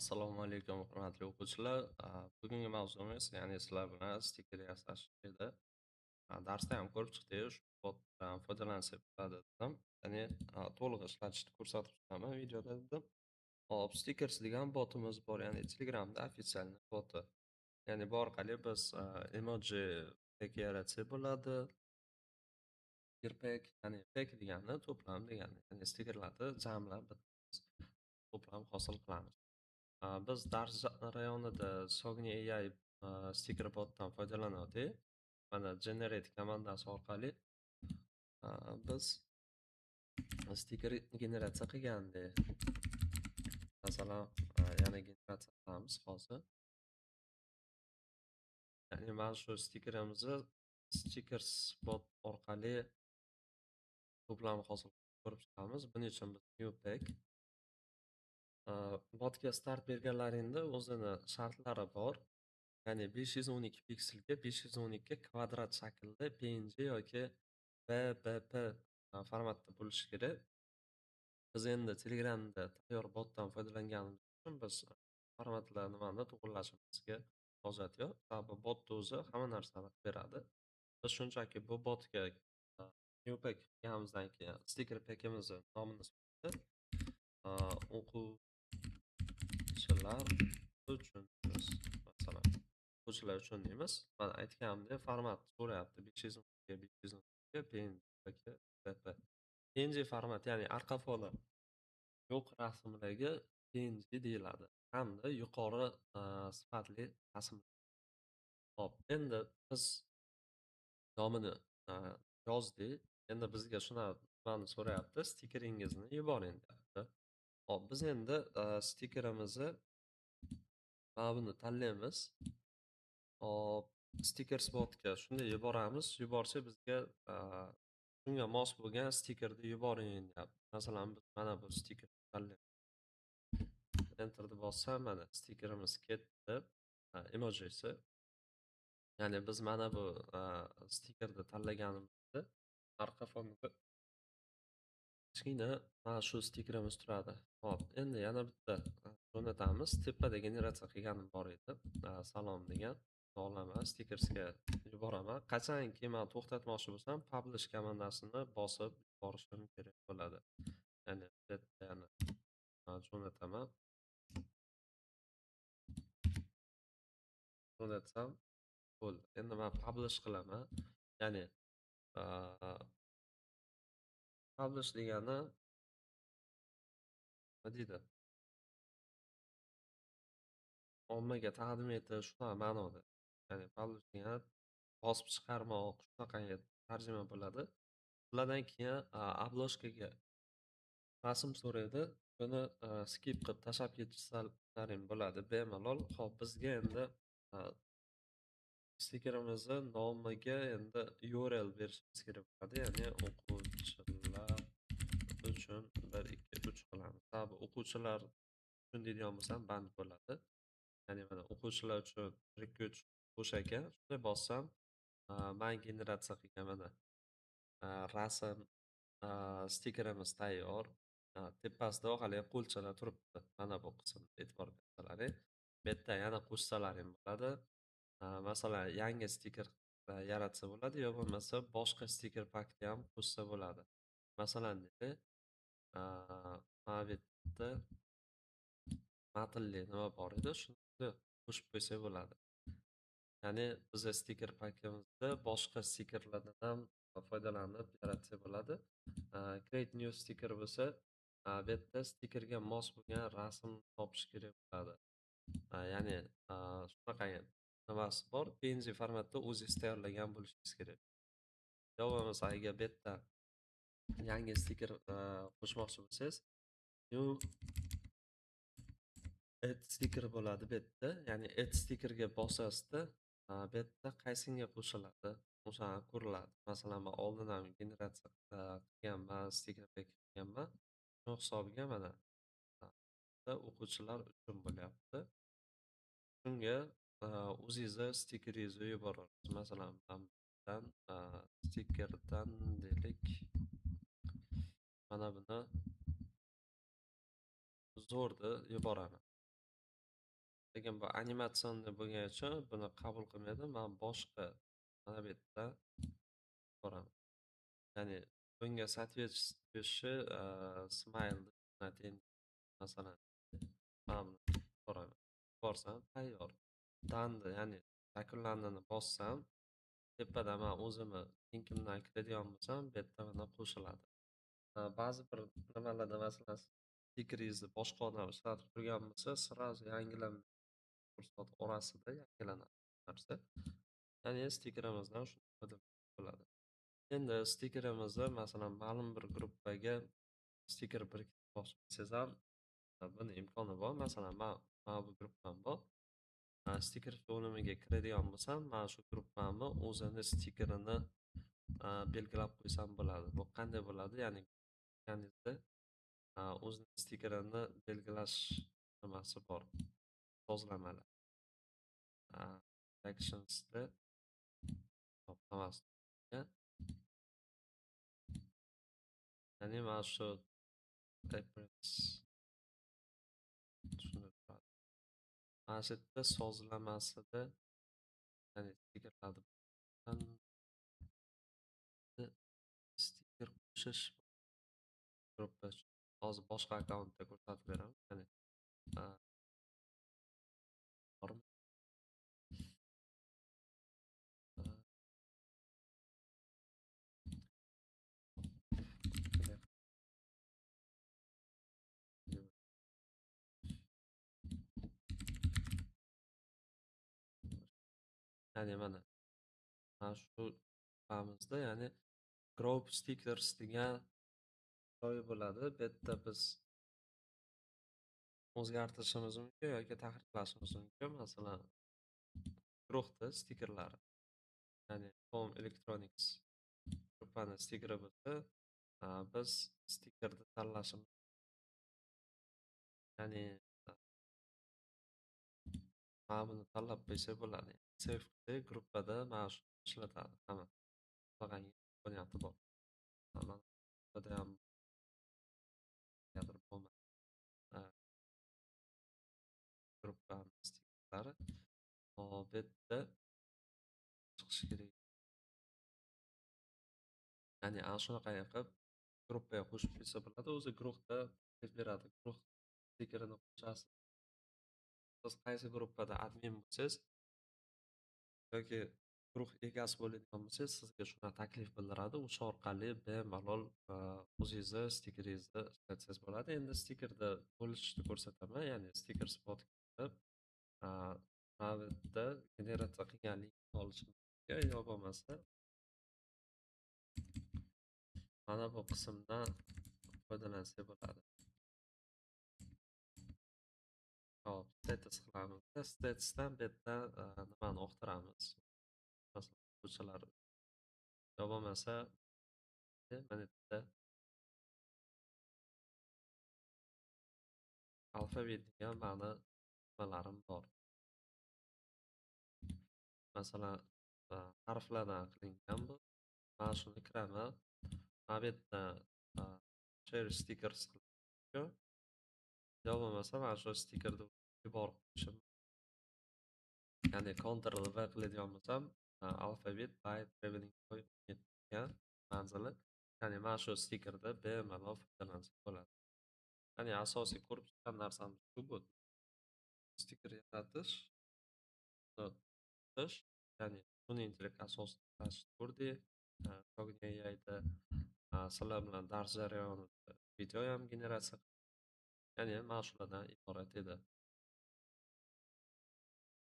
Assalomu alaykum, hurmatli o'quvchilar. Bugungi mavzumiz, ya'ni sizlar bilan stiker yasash edi. Darsda ham ko'rib chiqdik, shu botdan foydalansak bo'ladi dedim. Ya'ni to'liq ishlatishni ko'rsatib chiqaman videoda dedim. Hop, Stickers degan botimiz bor, ya'ni Telegramda ofitsialniy boti. Ya'ni bu orqali biz emoji pack yaratsak bo'ladi. Sticker pack, ya'ni pack degani to'plam degani. Ya'ni stikerlarni jamlab to'plam hosil qilamiz. Biz dars rayonida Sogni AI stiker botdan foydalanayotdik. Mana generate komandasi orqali biz stiker generatsiya qilgandik. Masalan, yana generatsiya qilamiz hozir. Ya'ni mana shu stikerimizni stickers bot orqali to'plam hosil ko'rib chiqamiz. Buning uchun biz new pack botga start berganlaringda o'zini shartlari bor. Ya'ni 512 pikselga 512 kvadrat shaklda PNG yoki BBP formatda bo'lishi kerak. Biz endi Telegramda tayyor botdan foydalanganimiz uchun biz formatlar nimani to'g'irlashimizga hojat yo'q. Sababi botni o'zi hamma narsani qilib beradi. Biz shunchaki bu botga new pack qilganimizdan keyin sticker packimizni nomini sotib o'quvchilar uchun masalan o'quvchilar uchun deymiz. Mana aytganimdek format so'rayapti 512 ga 512 ga PNG yoki BP. PNG format, ya'ni arqa foni yo'q rasmdagi PNG deyiladi hamda yuqori sifatli rasm. Hop, endi biz nomini yozdik. Endi bizga nimani so'rayapti? Stikeringizni yuboring deyapti. Hop, biz endi stikerimizni mana buni tanlaymiz. Hop, stickers botga shunday yuboramiz. Yuborsa bizga shunga mos bo'lgan stikerni yuboring deyapti. Masalan, biz mana bu stikerni tanlaymiz. Enterni bossam, mana stikerimiz ketdi. Emojisi. Ya'ni biz mana bu stikerni tanlaganimizda arqa fonida kichkina mana shu stikerimiz turadi. Hop, endi yana bitta jo'natamiz. Tepada generatsiya qilganim bor edi. Salom degan. Olaman, stickersga yuboraman. Qachonki men to'xtatmoqchi bo'lsam, publish komandasini bosib yuborishim kerak bo'ladi. Ya'ni bu yerda yana jo'nataman. Jo'natsam bo'ldi. Endi men publish qilaman. Ya'ni publish degani nima deydi? Ommaga taqdim etish shunaqa ma'noda. Ya'ni publish degani bosib chiqarmoq, shunaqangi tarjima bo'ladi. Ulardan keyin obложкаga rasm so'raydi. Buni skip qilib tashlab ketishsalaring bo'ladi bemalol. Hop, bizga endi stikerimizni nomiga endi URL berishimiz kerak bo'ladi. Ya'ni o'quvchilar uchun 1 2 3 qilamiz. Sababi o'quvchilar uchun deydigan bo'lsam band bo'ladi. Ya'ni mana o'quvchilar uchun 1 2 3 bo'sh ekan. Shunday bossam, men generatsiya qilgan mana rasm stikerimiz tayyor. Tepasida orqali qo'lchalar turibdi. Mana bu qismni e'tibor bersalaring. Bu yerda yana qo'shsalaring bo'ladi. Masalan, yangi stiker yaratsa bo'ladi, yo bo'lmasa boshqa stiker pakni ham qo'shsa bo'ladi. Masalan, deylik, mana bu yerda matnli nima bor edi, shuni qo'shib qo'ysak bo'ladi. Ya'ni biz stiker pakimizda boshqa stikerlardan ham foydalanib yaratsak bo'ladi. Create new sticker bo'lsa, bu yerda stikerga mos bo'lgan rasm topish kerak bo'ladi. Ya'ni shunaqangi nimasi bor, PNG formatda o'zingiz tayyorlagan bo'lishingiz kerak. Yo bo'lmasa agar bu yerda yangi stiker qo'shmoqchi bo'lsangiz, new add sticker bo'ladi bu yerda. Ya'ni add stickerga bosasizda, bu yerda qaysinga qo'shiladi, o'shani ko'riladi. Masalan, men oldin ham generatsiya qilganman, stiker pack qilganman. Shu hisobiga mana o'quvchilar uchun bo'lyapti. Shunga o'zingizni stikeringizni yuborasiz. Masalan, men bundan stikerdan deylik, mana buni zo'rni yuboraman. lekin bu animatsionniy bo'lgani uchun buni qabul qilmaydi. Man boshqa mana bu yerda ko'raman. Ya'ni bunga соответствующий smailni o'rnating. Masalan, mana buni ko'raman. Borsam tayyor. Dandi, ya'ni yakunlandini bossam, tepada man o'zimni linkimdan kiradigan bo'lsam, bu yerda mana qo'shiladi. Ba'zi bir nimalarda masalan stikeringizni boshqa odam ishlatib turgan bo'lsa, сразу yangilanma kursor orasida yangilanadi narsa. Ya'ni stikerimizdan shunday foydalanib bo'ladi. Endi stikerimizni masalan ma'lum bir gruppaga stiker biriktirmoqchi bo'lsangiz ham buni imkoni bor. Masalan, mana bu gruppam bor. Stiker bo'limiga kiradigan bo'lsam, mana shu gruppamni o'zini stikerini belgilab qo'ysam bo'ladi. Bu qanday bo'ladi? Ya'ni organizda o'zini stikerini belgilash nimasi bor, sozlamalar. Actionsda to'xtamasdan, ya'ni mana shu appearance tushunib turadi. Mana shu yerda sozlamasida, ya'ni stikerlarni stiker qo'shish gruppa hozir boshqa akkauntda ko'rsatib beraman. Ya'ni bormi? Ya'ni mana shu grupamizda, ya'ni group stickers degan joyi bo'ladi. Bu yerda biz o'zgartirishimiz mumkin yoki tahrirlashimiz mumkin. Masalan, guruhni stikerlari, ya'ni Home Electronics gruppani stikeri bo'lsa, biz stikerni tanlashimiz, ya'ni mana buni tanlab qo'ysak bo'ladi. Save qilsak, gruppada mana shu ishlatadi hamma. Qanaqangi imkoniyati bor. Mana burada ham negadir bo'lmadi. Gruppa stikerlari. Hop, bu yerda chiqishi kerak. Ya'ni ana shunaqangi qilib gruppaga qo'shib qo'ysa bo'ladi. O'zi guruhda taklif beradi. Guruh stikerini qo'shasiz. Siz qaysi gruppada admin bo'lsangiz yoki guruh egasi bo'ladigan bo'lsangiz, sizga shunaqa taklif bildiradi. O'sha orqali bemalol o'zingizni stikeringizni ishlatsangiz bo'ladi. Endi stikerda bo'lishni ko'rsataman. Ya'ni stiker spot qilib, mana bu yerda generatsiya qilgan linkni olish mumkin, yo bo'lmasa mana bu qismdan foydalansak bo'ladi. Hop, status qilamiz. Statusdan bu yerdan nimani o'qtiramiz. Masalan, ko'chalar yo bo'lmasa mana yerda alfavit degan mani nimalarim bor. Masalan, harflardan qilingan bu. Mana shuni kiraman. Mana bu yerdan share stickers qilib, yo bo'lmasa mana shu stikerni yuborib qo'yishim. Ya'ni Ctrl V qiladigan bo'lsam, alfavit by traveling qo'yib ketgan manzili. Ya'ni mana shu stikerda bemalol foydalansa bo'ladi. Ya'ni asosiy ko'rib chiqqan narsamiz shu bu. Stiker yaratish, tish, ya'ni sun'iy intellekt asosida ishlashni ko'rdik. Cognitive AIda sizlar bilan dars jarayonida video ham generatsiya, ya'ni mana shulardan iborat edi.